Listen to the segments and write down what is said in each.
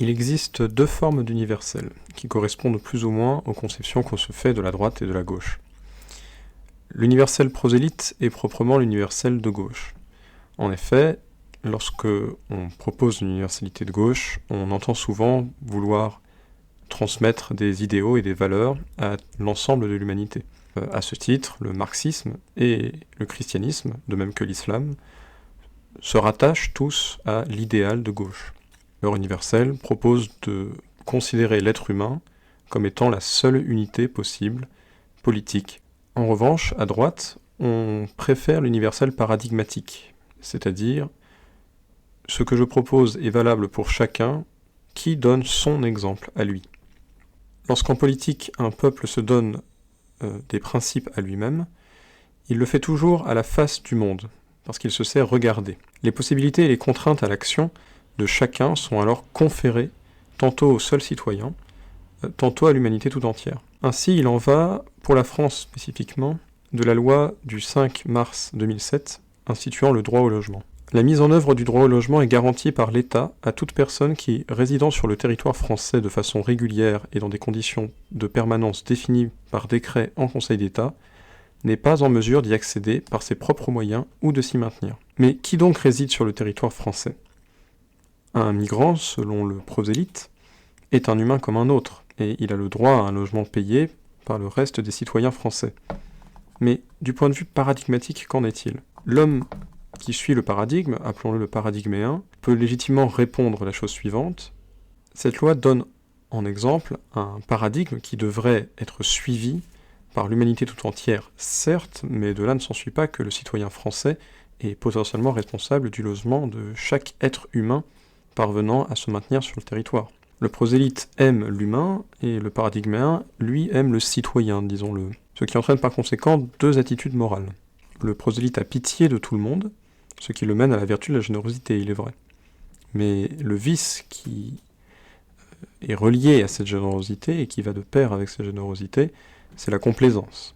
Il existe deux formes d'universel, qui correspondent plus ou moins aux conceptions qu'on se fait de la droite et de la gauche. L'universel prosélyte est proprement l'universel de gauche. En effet, lorsque on propose une universalité de gauche, on entend souvent vouloir transmettre des idéaux et des valeurs à l'ensemble de l'humanité. À ce titre, le marxisme et le christianisme, de même que l'islam, se rattachent tous à l'idéal de gauche. Leur universel propose de considérer l'être humain comme étant la seule unité possible, politique. En revanche, à droite, on préfère l'universel paradigmatique, c'est-à-dire ce que je propose est valable pour chacun qui donne son exemple à lui. Lorsqu'en politique, un peuple se donne des principes à lui-même, il le fait toujours à la face du monde, parce qu'il se sait regarder. Les possibilités et les contraintes à l'action de chacun sont alors conférées tantôt au seul citoyen, tantôt à l'humanité tout entière. Ainsi, il en va, pour la France spécifiquement, de la loi du 5 mars 2007 instituant le droit au logement. La mise en œuvre du droit au logement est garantie par l'État à toute personne qui, résidant sur le territoire français de façon régulière et dans des conditions de permanence définies par décret en Conseil d'État, n'est pas en mesure d'y accéder par ses propres moyens ou de s'y maintenir. Mais qui donc réside sur le territoire français ? Un migrant, selon le prosélyte, est un humain comme un autre, et il a le droit à un logement payé par le reste des citoyens français. Mais du point de vue paradigmatique, qu'en est-il ? L'homme qui suit le paradigme, appelons-le le paradigméen, peut légitimement répondre la chose suivante. Cette loi donne en exemple un paradigme qui devrait être suivi par l'humanité tout entière, certes, mais de là ne s'ensuit pas que le citoyen français est potentiellement responsable du logement de chaque être humain parvenant à se maintenir sur le territoire. Le prosélyte aime l'humain, et le paradigméen, lui, aime le citoyen, disons-le. Ce qui entraîne par conséquent deux attitudes morales. Le prosélyte a pitié de tout le monde, ce qui le mène à la vertu de la générosité, il est vrai. Mais le vice qui est relié à cette générosité, et qui va de pair avec cette générosité, c'est la complaisance.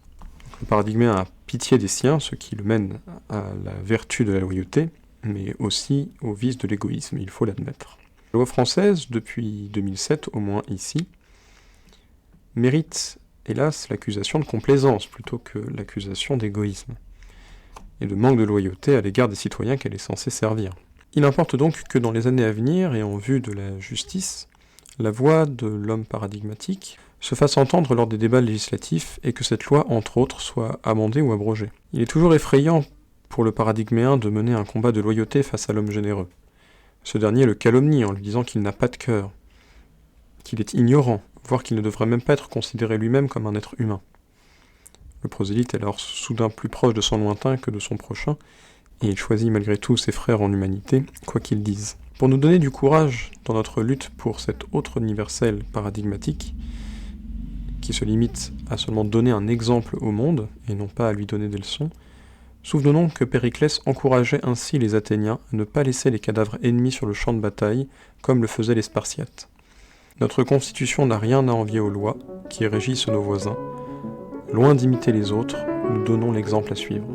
Le paradigméen a pitié des siens, ce qui le mène à la vertu de la loyauté, mais aussi au vice de l'égoïsme, il faut l'admettre. La loi française, depuis 2007 au moins ici, mérite, hélas, l'accusation de complaisance plutôt que l'accusation d'égoïsme, et de manque de loyauté à l'égard des citoyens qu'elle est censée servir. Il importe donc que dans les années à venir, et en vue de la justice, la voix de l'homme paradigmatique se fasse entendre lors des débats législatifs, et que cette loi, entre autres, soit amendée ou abrogée. Il est toujours effrayant pour le paradigméen de mener un combat de loyauté face à l'homme généreux. Ce dernier le calomnie en lui disant qu'il n'a pas de cœur, qu'il est ignorant, voire qu'il ne devrait même pas être considéré lui-même comme un être humain. Le prosélyte est alors soudain plus proche de son lointain que de son prochain, et il choisit malgré tout ses frères en humanité, quoi qu'ils disent. Pour nous donner du courage dans notre lutte pour cet autre universel paradigmatique, qui se limite à seulement donner un exemple au monde, et non pas à lui donner des leçons, souvenons que Périclès encourageait ainsi les Athéniens à ne pas laisser les cadavres ennemis sur le champ de bataille, comme le faisaient les Spartiates. Notre constitution n'a rien à envier aux lois qui régissent nos voisins. Loin d'imiter les autres, nous donnons l'exemple à suivre.